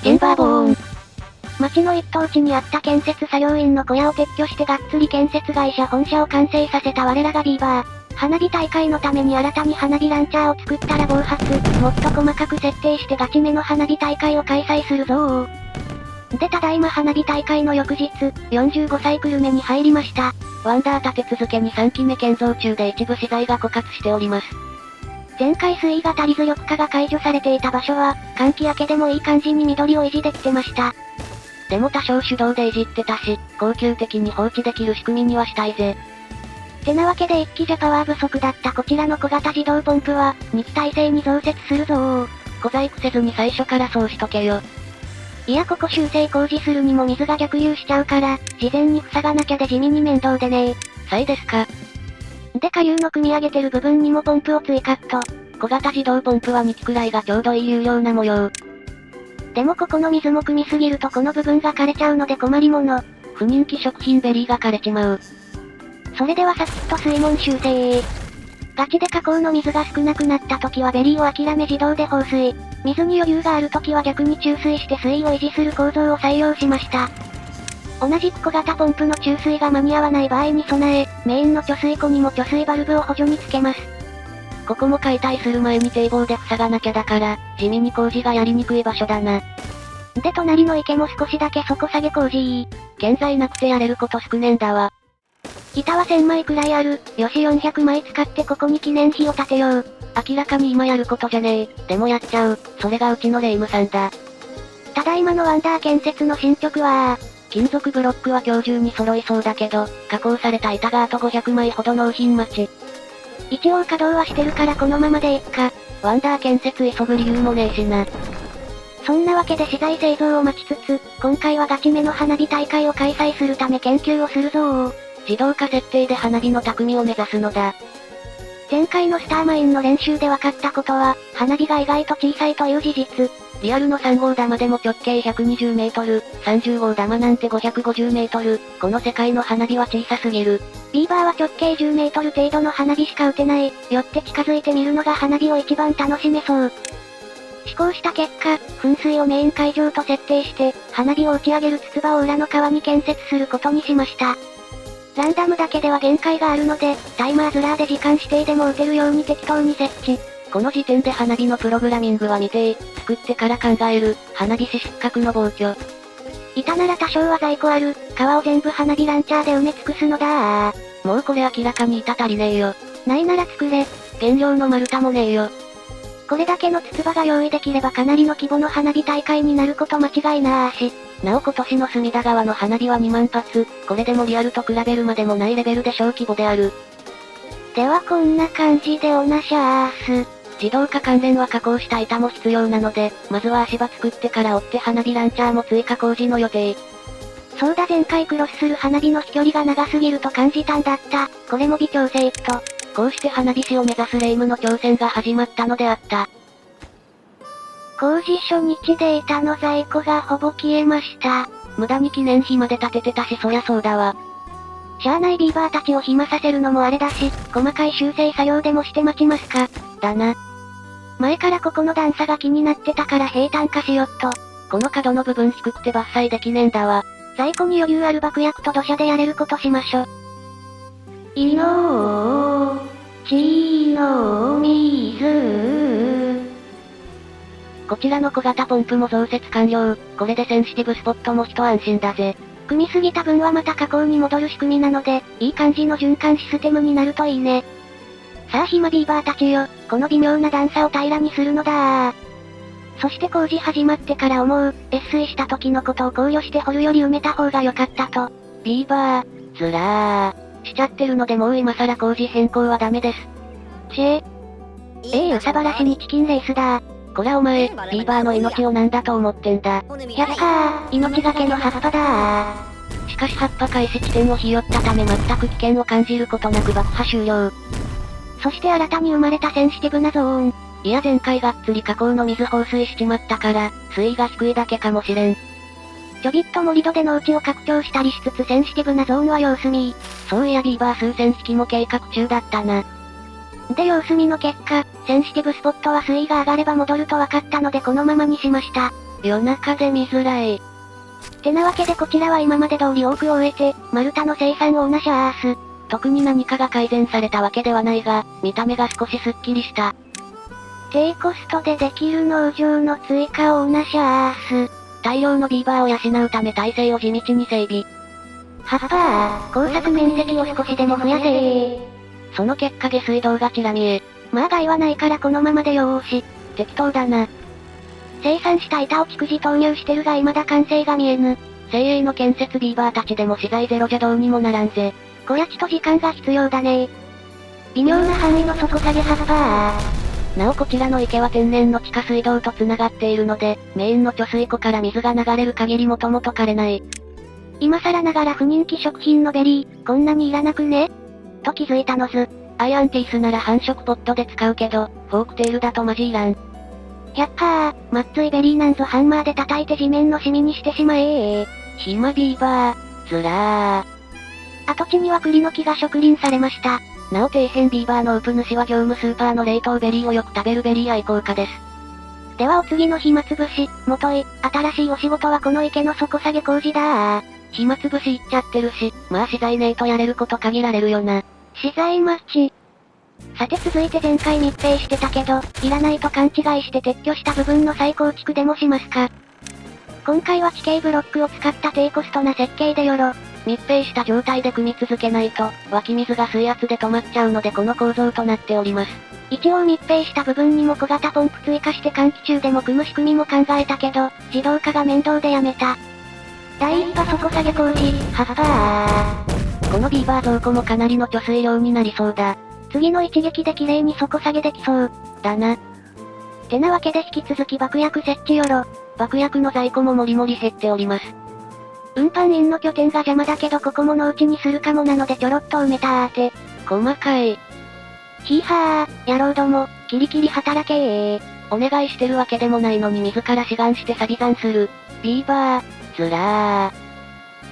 チェンバーボーン。町の一等地にあった建設作業員の小屋を撤去してがっつり建設会社本社を完成させた我らがビーバー。花火大会のために新たに花火ランチャーを作ったら暴発。もっと細かく設定してガチめの花火大会を開催するぞー。でただいま花火大会の翌日、45サイクル目に入りました。ワンダー立て続けに3期目建造中で一部資材が枯渇しております。前回水位が足りず緑化が解除されていた場所は、寒気明けでもいい感じに緑を維持できてました。でも多少手動でいじってたし、恒久的に放置できる仕組みにはしたいぜ。てなわけで1機じゃパワー不足だったこちらの小型自動ポンプは、2機体制に増設するぞー。小細工せずに最初からそうしとけよ。いやここ修正工事するにも水が逆流しちゃうから、事前に塞がなきゃで地味に面倒でねー。さいですか。で下流の組み上げてる部分にもポンプを追加っと。小型自動ポンプは2機くらいがちょうどいい有料な模様。でもここの水も汲みすぎるとこの部分が枯れちゃうので困りもの。不人気食品ベリーが枯れちまう。それではサクッと水門修正。ガチで河口の水が少なくなった時はベリーを諦め自動で放水。水に余裕がある時は逆に注水して水位を維持する構造を採用しました。同じく小型ポンプの注水が間に合わない場合に備え、メインの貯水庫にも貯水バルブを補助につけます。ここも解体する前に堤防で塞がなきゃだから、地味に工事がやりにくい場所だな。で隣の池も少しだけ底下げ工事。建材なくてやれること少ねえんだわ。板は1000枚くらいある。よし400枚使ってここに記念碑を建てよう。明らかに今やることじゃねえ。でもやっちゃう。それがうちのレイムさんだ。ただいまのワンダー建設の進捗は金属ブロックは今日中に揃いそうだけど、加工された板があと500枚ほど納品待ち。一応稼働はしてるからこのままでいっか。ワンダー建設急ぐ理由もねえしな。そんなわけで資材製造を待ちつつ、今回はガチめの花火大会を開催するため研究をするぞー。自動化設定で花火の匠を目指すのだ。前回のスターマインの練習で分かったことは、花火が意外と小さいという事実。リアルの3号玉でも直径120メートル、30号玉なんて550メートル、この世界の花火は小さすぎる。ビーバーは直径10メートル程度の花火しか撃てない。よって近づいてみるのが花火を一番楽しめそう。試行した結果、噴水をメイン会場と設定して、花火を打ち上げる筒場を裏の川に建設することにしました。ランダムだけでは限界があるので、タイマーズラーで時間指定でも打てるように適当に設置。この時点で花火のプログラミングは未定、作ってから考える、花火師失格の暴挙。板なら多少は在庫ある、川を全部花火ランチャーで埋め尽くすのだー。もうこれ明らかに板足りねえよ。ないなら作れ。原料の丸太もねえよ。これだけの筒場が用意できればかなりの規模の花火大会になること間違いなーし。なお今年の隅田川の花火は2万発、これでもリアルと比べるまでもないレベルで小規模である。ではこんな感じでおなしゃーす。自動化関連は加工した板も必要なので、まずは足場作ってから追って花火ランチャーも追加工事の予定。そうだ前回クロスする花火の飛距離が長すぎると感じたんだった。これも微調整っと。こうして花火師を目指すレイムの挑戦が始まったのであった。工事初日で板の在庫がほぼ消えました。無駄に記念碑まで立ててたしそりゃそうだわ。しゃあないビーバーたちを暇させるのもあれだし、細かい修正作業でもして待ちますか。だな。前からここの段差が気になってたから平坦化しよっと。この角の部分低くて伐採できねえんだわ。在庫に余裕ある爆薬と土砂でやれることしましょ。いのちの水。こちらの小型ポンプも増設完了。これでセンシティブスポットも一安心だぜ。組みすぎた分はまた加工に戻る仕組みなので、いい感じの循環システムになるといいね。さあ暇ビーバーたちよ、この微妙な段差を平らにするのだー。そして工事始まってから思う、越水した時のことを考慮して掘るより埋めた方が良かったと。ビーバー、ずらー、しちゃってるのでもう今更工事変更はダメです。憂さ晴らしにチキンレースだー。こらお前、ビーバーの命をなんだと思ってんだ。やっはー、命がけの葉っぱだー。しかし葉っぱ開始地点をひよったため全く危険を感じることなく爆破終了。そして新たに生まれたセンシティブなゾーン。いや前回がっつり河口の水放水しちまったから、水位が低いだけかもしれん。ちょびっと盛り土で農地を拡張したりしつつセンシティブなゾーンは様子見。そういやビーバー数千匹も計画中だったな。で様子見の結果、センシティブスポットは水位が上がれば戻ると分かったのでこのままにしました。夜中で見づらい。てなわけでこちらは今まで通り多くを終えて、丸太の生産をなしゃーす。特に何かが改善されたわけではないが、見た目が少しスッキリした。低コストでできる農場の追加をなしゃーす。大量のビーバーを養うため体制を地道に整備。はっはー、耕作面積を少しでも増やせー。その結果下水道がちら見え。まあ害はないからこのままでよーし。適当だな。生産した板を蓄次投入してるが未だ完成が見えぬ。精鋭の建設ビーバーたちでも資材ゼロじゃどうにもならんぜ。こりゃちと時間が必要だね。微妙な範囲の底下げはっはー。なおこちらの池は天然の地下水道と繋がっているので、メインの貯水湖から水が流れる限りもともと枯れない。今更ながら不人気食品のベリー、こんなにいらなくねと気づいたのず。アイアンティースなら繁殖ポットで使うけど、フォークテールだとマジいらん。やっはー、まっついベリーなんぞハンマーで叩いて地面のシミにしてしまえ暇ビーバー、ずらー。跡地には栗の木が植林されました。なお底辺ビーバーのウプ主は業務スーパーの冷凍ベリーをよく食べるベリー愛好家です。ではお次の暇つぶし、もとい、新しいお仕事はこの池の底下げ工事だー。暇つぶし言っちゃってるし、まあ資材ねえとやれること限られるよな。資材待ち。さて続いて前回密閉してたけど、いらないと勘違いして撤去した部分の再構築でもしますか。今回は地形ブロックを使った低コストな設計でよろ。密閉した状態で組み続けないと、湧き水が水圧で止まっちゃうのでこの構造となっております。一応密閉した部分にも小型ポンプ追加して換気中でも組む仕組みも考えたけど、自動化が面倒でやめた。第一波底下げ工事、はっはー。このビーバー倉庫もかなりの貯水量になりそうだ。次の一撃で綺麗に底下げできそう。だな。てなわけで引き続き爆薬設置よろ。爆薬の在庫ももりもり減っております。運搬員の拠点が邪魔だけどここも農地にするかもなのでちょろっと埋めたーて。細かい。ひーはー、野郎ども、キリキリ働けー。お願いしてるわけでもないのに自ら志願してサビ残する。ビーバー、ずらー。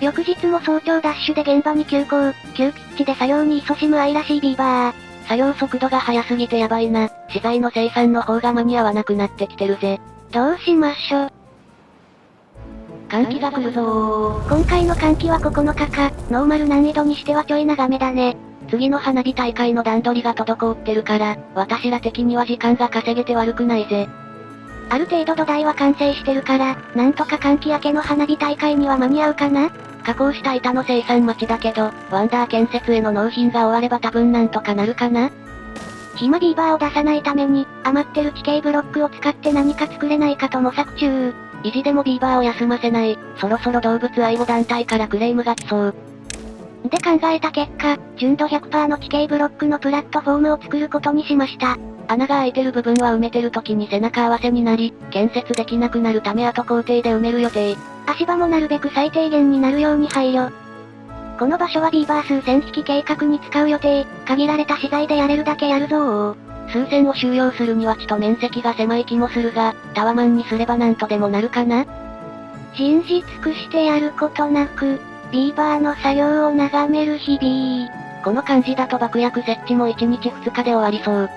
翌日も早朝ダッシュで現場に急行、急ピッチで作業に勤しむ愛らしいビーバー。作業速度が速すぎてやばいな。資材の生産の方が間に合わなくなってきてるぜ。どうしましょ。寒気が来るぞー。今回の寒気は9日か、ノーマル難易度にしてはちょい長めだね。次の花火大会の段取りが滞ってるから、私ら的には時間が稼げて悪くないぜ。ある程度土台は完成してるから、なんとか寒気明けの花火大会には間に合うかな。加工した板の生産待ちだけど、ワンダー建設への納品が終われば多分なんとかなるかな。暇ビーバーを出さないために、余ってる地形ブロックを使って何か作れないかと模索中。意地でもビーバーを休ませない、そろそろ動物愛護団体からクレームが来そう。で考えた結果、純度 100% の地形ブロックのプラットフォームを作ることにしました。穴が開いてる部分は埋めてる時に背中合わせになり、建設できなくなるため後工程で埋める予定。足場もなるべく最低限になるように配慮。この場所はビーバー数千匹計画に使う予定、限られた資材でやれるだけやるぞー。数千を収容するにはちと面積が狭い気もするが、タワマンにすればなんとでもなるかな。信じ尽くしてやることなく、ビーバーの作業を眺める日々。この感じだと爆薬設置も1日2日で終わりそう。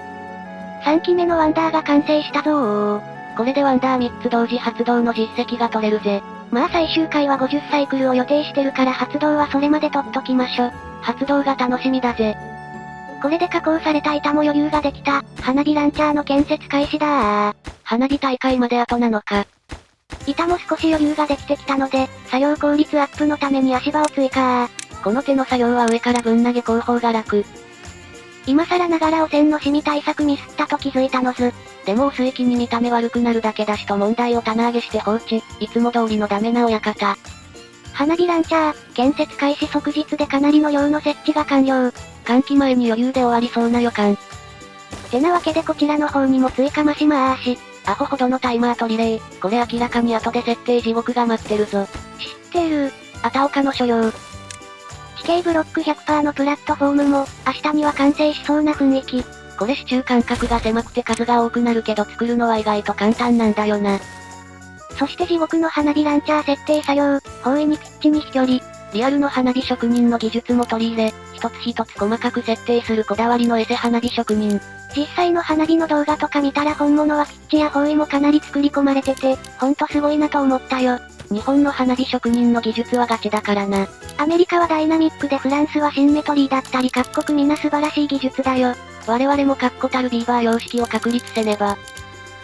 3機目のワンダーが完成したぞー。これでワンダー3つ同時発動の実績が取れるぜ。まあ最終回は50サイクルを予定してるから発動はそれまで取っときましょ。発動が楽しみだぜ。これで加工された板も余裕ができた、花火ランチャーの建設開始だー。花火大会まで後なのか。板も少し余裕ができてきたので、作業効率アップのために足場を追加。この手の作業は上からぶん投げ後方が楽。今更ながら汚染のシミ対策ミスったと気づいたのず。でも薄い気に見た目悪くなるだけだしと問題を棚上げして放置、いつも通りのダメな親方。花火ランチャー、建設開始即日でかなりの量の設置が完了。換気前に余裕で終わりそうな予感。てなわけでこちらの方にも追加増しまーし。アホほどのタイマーとリレー、これ明らかに後で設定地獄が待ってるぞ。知ってる。あたおかの所用。地形ブロック 100% のプラットフォームも、明日には完成しそうな雰囲気。これ支柱間隔が狭くて数が多くなるけど作るのは意外と簡単なんだよな。そして地獄の花火ランチャー設定作業、方位にピッチに飛距離。リアルの花火職人の技術も取り入れ、一つ一つ細かく設定するこだわりのエセ花火職人。実際の花火の動画とか見たら本物はピッチや方位もかなり作り込まれてて、ほんとすごいなと思ったよ。日本の花火職人の技術はガチだからな。アメリカはダイナミックでフランスはシンメトリーだったり各国皆素晴らしい技術だよ。我々も確固たるビーバー様式を確立せねば。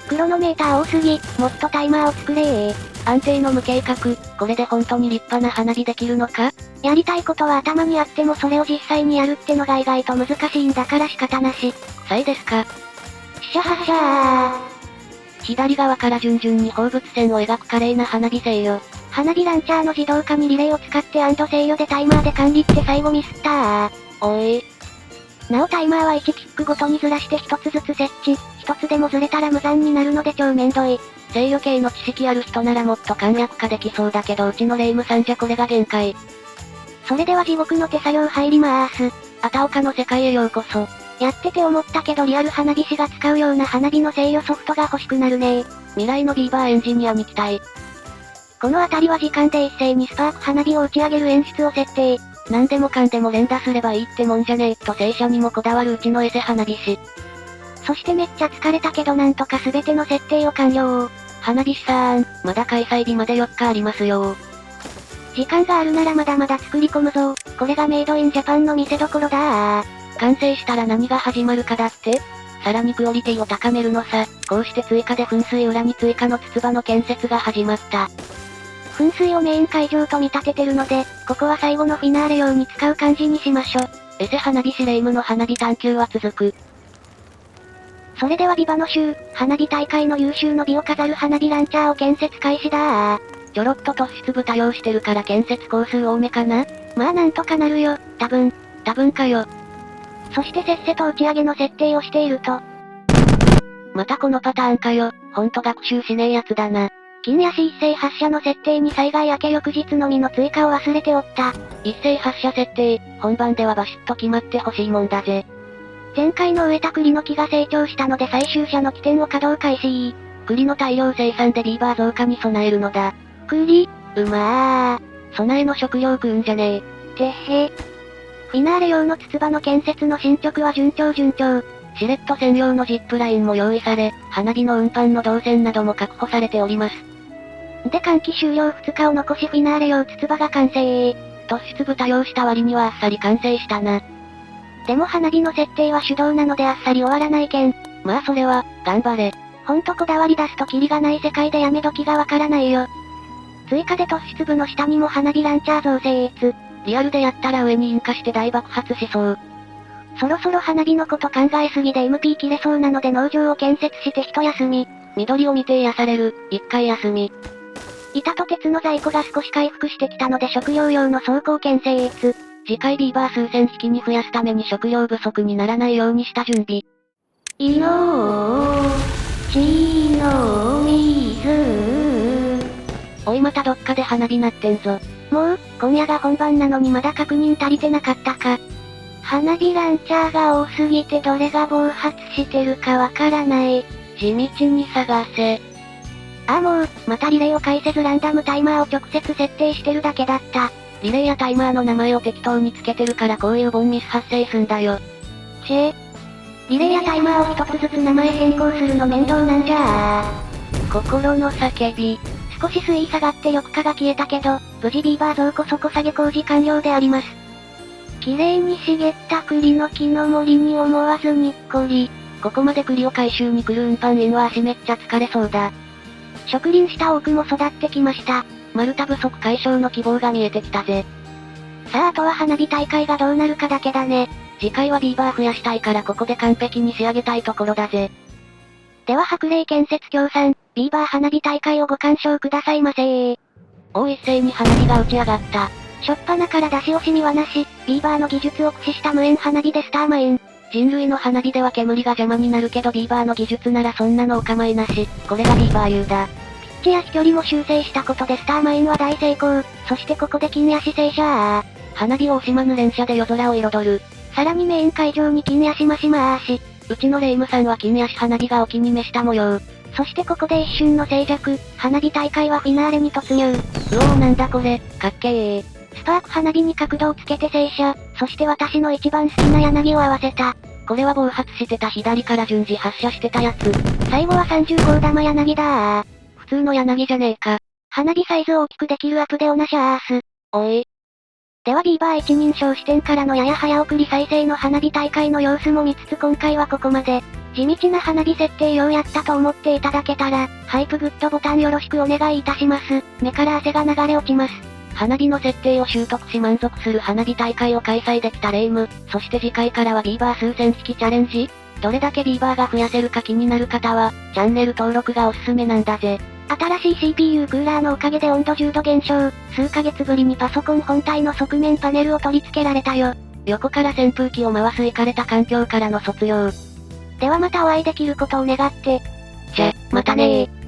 クロノメーター多すぎ、もっとタイマーを作れー。安定の無計画、これで本当に立派な花火できるのか？やりたいことは頭にあってもそれを実際にやるってのが意外と難しいんだから仕方なし。さいですか。シャハシャー。左側から順々に放物線を描く華麗な花火制よ。花火ランチャーの自動化にリレーを使って制御でタイマーで管理って最後ミスったー。おい。なおタイマーは1キックごとにずらして1つずつ設置、1つでもずれたら無残になるので超めんどい。制御系の知識ある人ならもっと簡略化できそうだけどうちのレイムさんじゃこれが限界。それでは地獄の手作業入りまーす。あたおかの世界へようこそ。やってて思ったけどリアル花火師が使うような花火の制御ソフトが欲しくなるね。未来のビーバーエンジニアに期待。この辺りは時間で一斉にスパーク花火を打ち上げる演出を設定。何でもかんでも連打すればいいってもんじゃねえと正社にもこだわるうちのエセ花火師。そしてめっちゃ疲れたけどなんとか全ての設定を完了。花火師さん、まだ開催日まで4日ありますよ。時間があるならまだまだ作り込むぞ。これがメイドインジャパンの見せ所だー。完成したら何が始まるかだって？さらにクオリティを高めるのさ。こうして追加で噴水裏に追加の筒場の建設が始まった。噴水をメイン会場と見立ててるので、ここは最後のフィナーレ用に使う感じにしましょ。エセ花火師レイムの花火探求は続く。それではビバの週、花火大会の優秀の美を飾る花火ランチャーを建設開始だー。ちょろっと突出部多用してるから建設工数多めかな？まあなんとかなるよ、多分かよ。そしてせっせと打ち上げの設定をしていると。またこのパターンかよ。ほんと学習しねえやつだな。金足一斉発射の設定に災害明け翌日のみの追加を忘れておった。一斉発射設定、本番ではバシッと決まってほしいもんだぜ。前回の植えた栗の木が成長したので最終車の起点を稼働開始。栗の大量生産でビーバー増加に備えるのだ。栗、うまー。備えの食料食うんじゃねえ。てへ。フィナーレ用の筒場の建設の進捗は順調。しれっと専用のジップラインも用意され、花火の運搬の動線なども確保されております。で換気終了2日を残しフィナーレ用筒場が完成。突出部多用した割にはあっさり完成したな。でも花火の設定は手動なのであっさり終わらないけん。まあそれは、頑張れ。ほんとこだわり出すとキリがない世界でやめ時がわからないよ。追加で突出部の下にも花火ランチャー造成。リアルでやったら上に引火して大爆発しそう。そろそろ花火のこと考えすぎで MP 切れそうなので農場を建設して一休み。緑を見て癒される、一回休み。板と鉄の在庫が少し回復してきたので食料用の倉庫を建設。次回ビーバー数千匹に増やすために食料不足にならないようにした準備。命の水。おいまたどっかで花火鳴ってんぞ。もう、今夜が本番なのにまだ確認足りてなかったか。花火ランチャーが多すぎてどれが暴発してるかわからない。地道に探せ。ああもう、またリレーを介せずランダムタイマーを直接設定してるだけだった。リレーやタイマーの名前を適当につけてるからこういうボンミス発生すんだよ。リレーやタイマーを一つずつ名前変更するの面倒なんじゃ心の叫び。少し水位下がって緑化が消えたけど、無事ビーバー増庫底下げ工事完了であります。綺麗に茂った栗の木の森に思わずにっこり。ここまで栗を回収に来る運搬員は足めっちゃ疲れそうだ。植林した多くも育ってきました。丸太不足解消の希望が見えてきたぜ。さああとは花火大会がどうなるかだけだね。次回はビーバー増やしたいからここで完璧に仕上げたいところだぜ。では白麗建設協賛、ビーバー花火大会をご鑑賞くださいませ。一斉に花火が打ち上がった。しょっぱなから出し惜しみはなし、ビーバーの技術を駆使した無縁花火でスターマイン。人類の花火では煙が邪魔になるけどビーバーの技術ならそんなのお構いなし。これがビーバー流だ。ピッチや飛距離も修正したことでスターマインは大成功。そしてここで金足洗車花火を惜しまぬ連射で夜空を彩る。さらにメイン会場に金足増し回し。うちのレイムさんは金足花火がお気に召した模様。そしてここで一瞬の静寂、花火大会はフィナーレに突入。なんだこれ、かっけー。スパーク花火に角度をつけて静車、そして私の一番好きな柳を合わせた。これは暴発してた左から順次発射してたやつ。最後は30号玉柳だー。普通の柳じゃねえか。花火サイズを大きくできるアプデオナシャース。おい。ではビーバー一人称視点からのやや早送り再生の花火大会の様子も見つつ今回はここまで。地道な花火設定ようやったと思っていただけたら、ハイプグッドボタンよろしくお願いいたします。目から汗が流れ落ちます。花火の設定を習得し満足する花火大会を開催できたレ夢ム。そして次回からはビーバー数千匹チャレンジ。どれだけビーバーが増やせるか気になる方は、チャンネル登録がおすすめなんだぜ。新しい CPU クーラーのおかげで温度10度減少。数ヶ月ぶりにパソコン本体の側面パネルを取り付けられたよ。横から扇風機を回すイカれた環境からの卒業。ではまたお会いできることを願って。じゃ、またねー。